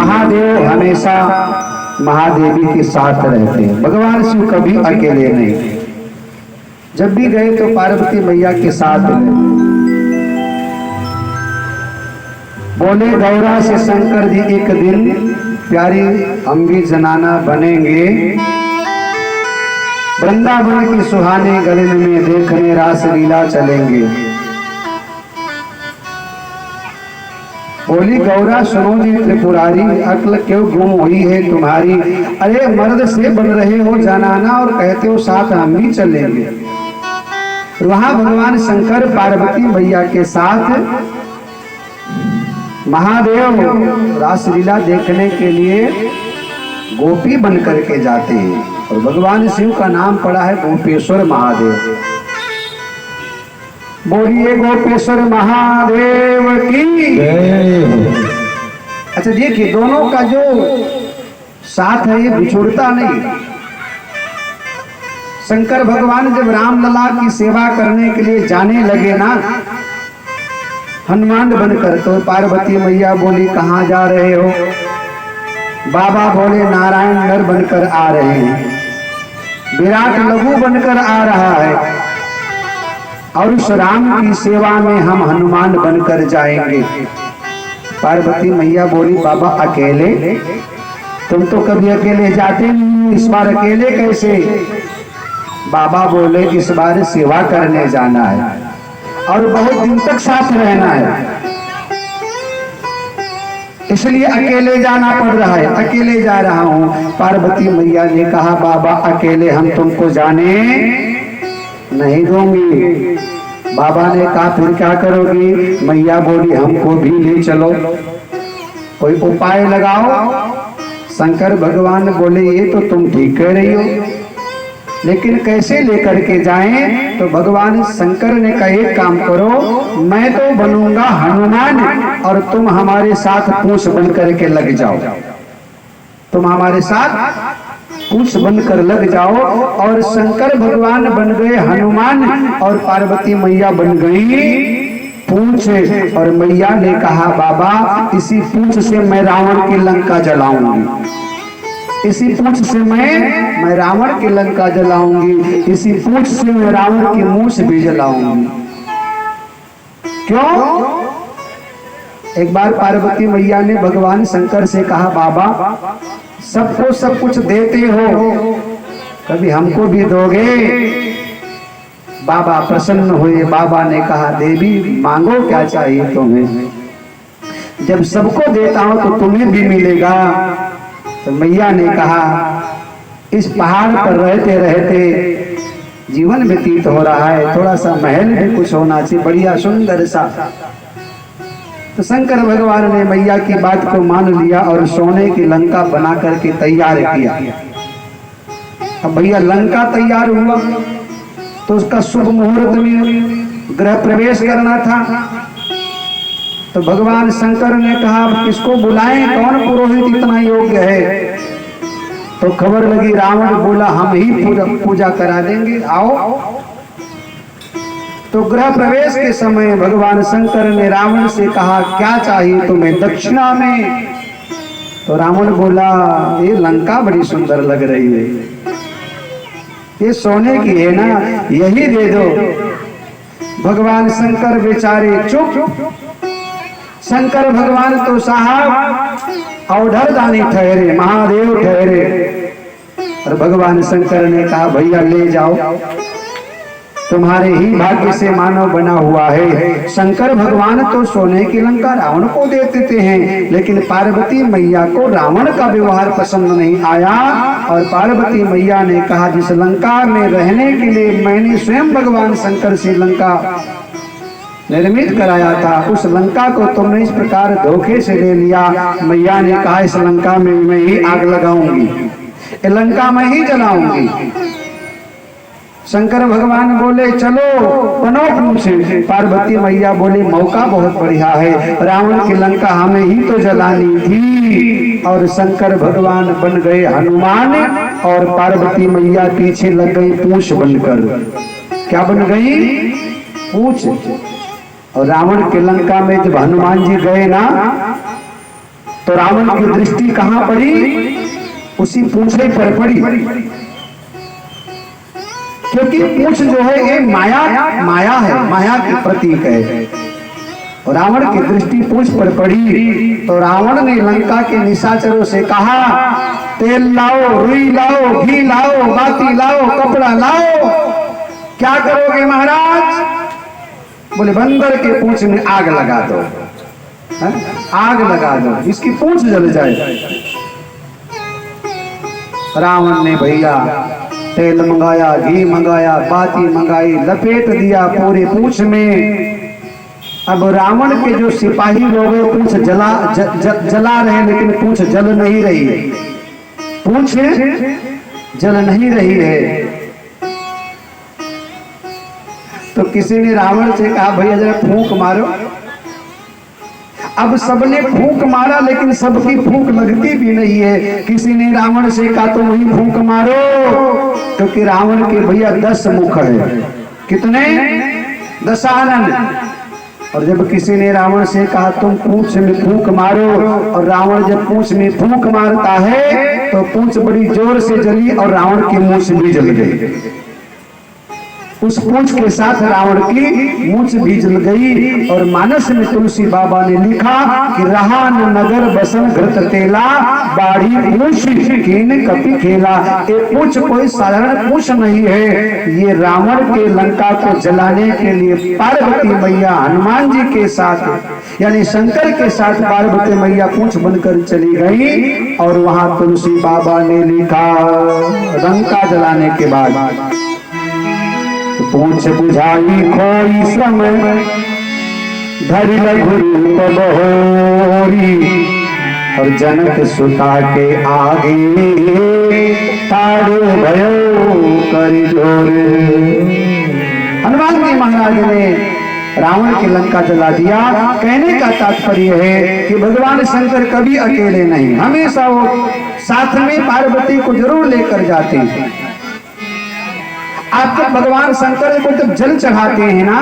महादेव हमेशा महादेवी के साथ रहते हैं, भगवान शिव कभी अकेले नहीं। जब भी गए तो पार्वती मैया के साथ गए। बोले गौरा से शंकर जी एक दिन प्यारी हम भी जनाना बनेंगे, वृंदावन की सुहाने गलन में देखने रास लीला चलेंगे। बोली गौरा सुनो जी त्रिपुरारी, अक्ल क्यों गुम हुई है तुम्हारी? अरे मर्द से बन रहे हो जनाना और कहते हो साथ हम भी चलेंगे। वहां भगवान शंकर पार्वती मैया के साथ महादेव रासलीला देखने के लिए गोपी बन करके जाते हैं और भगवान शिव का नाम पड़ा है गोपेश्वर महादेव। बोलिए गोपेश्वर महादेव की। अच्छा देखिए दोनों का जो साथ है ये बिछुड़ता नहीं। शंकर भगवान जब रामलला की सेवा करने के लिए जाने लगे ना हनुमान बनकर, तो पार्वती मैया बोली कहाँ जा रहे हो? बाबा बोले नारायण नर बनकर आ रहे हैं, विराट लघु बनकर आ रहा है और उस राम की सेवा में हम हनुमान बनकर जाएंगे। पार्वती मैया बोली बाबा अकेले? तुम तो कभी अकेले जाते नहीं, इस बार अकेले कैसे? बाबा बोले इस बार सेवा करने जाना है और बहुत दिन तक साथ रहना है, इसलिए अकेले जाना पड़ रहा है, अकेले जा रहा हूं। पार्वती मैया ने कहा बाबा अकेले हम तुमको जाने नहीं दूंगी। बाबा ने कहा फिर क्या करोगी? मैया बोली हमको भी ले चलो, कोई उपाय लगाओ। शंकर भगवान बोले ये तो तुम ठीक कह रही हो, लेकिन कैसे लेकर के जाएं? तो भगवान शंकर ने कहा एक काम करो, मैं तो बनूंगा हनुमान और तुम हमारे साथ पूंछ बन करके लग जाओ। तुम हमारे साथ पूंछ बनकर लग जाओ। और शंकर भगवान बन गए हनुमान और पार्वती मैया बन गई पूंछ। और मैया ने कहा बाबा इसी पूंछ से मैं रावण की लंका जलाऊंगी, इसी पूंछ से मैं रावण की लंका जलाऊंगी, इसी पूंछ से मैं रावण की मूछ भी जलाऊंगी। क्यों? एक बार पार्वती मैया ने भगवान शंकर से कहा बाबा सबको सब कुछ देते हो, कभी हमको भी दोगे? बाबा प्रसन्न हुए। बाबा ने कहा देवी मांगो क्या चाहिए तुम्हें, जब सबको देता हूं तो तुम्हें भी मिलेगा। तो मैया ने कहा इस पहाड़ पर रहते रहते जीवन व्यतीत हो रहा है, थोड़ा सा महल भी कुछ होना चाहिए, बढ़िया सुंदर सा। तो शंकर भगवान ने मैया की बात को मान लिया और सोने की लंका बना करके तैयार किया। अब भैया लंका तैयार हुआ तो उसका शुभ मुहूर्त में गृह प्रवेश करना था। तो भगवान शंकर ने कहा किसको बुलाएं, कौन पुरोहित इतना योग्य है? तो खबर लगी रावण बोला हम ही पूजा करा देंगे, आओ। तो गृह प्रवेश के समय भगवान शंकर ने रावण से कहा क्या चाहिए तुम्हें दक्षिणा में? तो रावण बोला ये लंका बड़ी सुंदर लग रही है, ये सोने की है ना, यही दे दो। भगवान शंकर बेचारे चुप। शंकर भगवान तो साहब औढ़र दानी ठहरे, महादेव ठहरे। और भगवान शंकर ने कहा भैया ले जाओ, तुम्हारे ही भाग्य से मानव बना हुआ है। शंकर भगवान तो सोने की लंका रावण को दे देते हैं, लेकिन पार्वती मैया को रावण का व्यवहार पसंद नहीं आया। और पार्वती मैया ने कहा जिस लंका में रहने के लिए मैंने स्वयं भगवान शंकर से लंका निर्मित कराया था, उस लंका को तुमने इस प्रकार धोखे से ले लिया। मैया ने कहा इस लंका में मैं ही आग लगाऊंगी, लंका में ही जलाऊंगी। शंकर भगवान बोले चलो बनो पूंछ। पार्वती मैया बोली मौका बहुत बढ़िया है, रावण की लंका हमें ही तो जलानी थी। और शंकर भगवान बन गए हनुमान और पार्वती मैया पीछे लग गई पूंछ बनकर। क्या बन गई? पूंछ। और रावण के लंका में जब हनुमान जी गए ना तो रावण की दृष्टि कहां पड़ी? उसी पूंछे पर पड़ी, क्योंकि पूंछ जो है ये माया है, माया की प्रतीक है। रावण की दृष्टि पूंछ पर पड़ी तो रावण ने लंका के निशाचरों से कहा, तेल लाओ, रुई लाओ, घी लाओ, बाती लाओ, कपड़ा लाओ, क्या करोगे महाराज? बोले बंदर के पूंछ में आग लगा दो, आग लगा दो, इसकी पूंछ जल जाए। रावण ने भैया तेल मंगाया, घी मंगाया, बाती मंगाई, लपेट दिया पूरे पूंछ में। अब रावण के जो सिपाही लोग हैं पूंछ जला रहे, लेकिन पूंछ जल नहीं रही है, पूंछ जल नहीं रही है। तो किसी ने रावण से कहा, भैया जरा फूंक मारो। अब सबने फूंक मारा, लेकिन सबकी फूंक लगती भी नहीं है। किसी ने रावण से कहा, तुम ही फूंक मारो, क्योंकि रावण के भैया 10 मुख है। कितने? 10 आनन। और जब किसी ने रावण से कहा तुम पूंछ में फूंक मारो, और रावण जब पूंछ में फूंक मारता है तो पूंछ बड़ी जोर से जली और रावण की मूंछ भी जल गई। उस पूंछ के साथ रावण की मूंछ भी जल गई। और मानस में तुलसी बाबा ने लिखा कि रहा न नगर बसन घृत तेला, बाड़ी पूंछ कीन कपि खेला। ये पूंछ कोई साधारण पूंछ नहीं है, ये रावण के लंका को जलाने के लिए पार्वती मैया हनुमान जी के साथ, यानी शंकर के साथ पार्वती मैया पूंछ बनकर चली गई। और वहां तुलसी बाबा ने लिखा, लंका जलाने के बाद पूंछ बुझाई खोई श्रम, धरि लघुरूप बहोरी। और जनक सुता के आगे, तारो भयो करि जोर। हनुमान जी महाराज ने रावण की लंका जला दिया। कहने का तात्पर्य है कि भगवान शंकर कभी अकेले नहीं, हमेशा वो साथ में पार्वती को जरूर लेकर जाते हैं। आप जब भगवान शंकर को जब जल चढ़ाते हैं ना,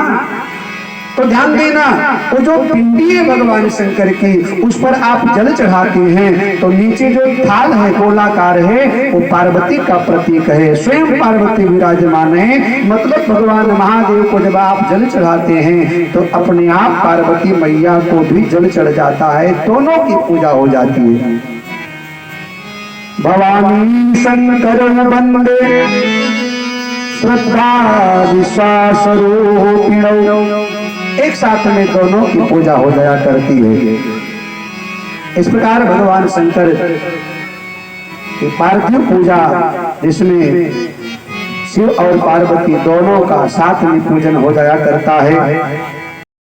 तो ध्यान देना, वो जो पिंडी है भगवान शंकर की, उस पर आप जल चढ़ाते हैं तो नीचे जो थाल है गोलाकार है, वो पार्वती का प्रतीक है, स्वयं पार्वती विराजमान है। मतलब भगवान महादेव को जब आप जल चढ़ाते हैं तो अपने आप पार्वती मैया को भी जल चढ़ जाता है, दोनों की पूजा हो जाती है। भवानी शंकर वंदे श्रद्धा विश्वास रूपिणौ, एक साथ में दोनों की पूजा हो जाया करती है। इस प्रकार भगवान शंकर की पार्थिव पूजा, जिसमें शिव और पार्वती दोनों का साथ में पूजन हो जाया करता है।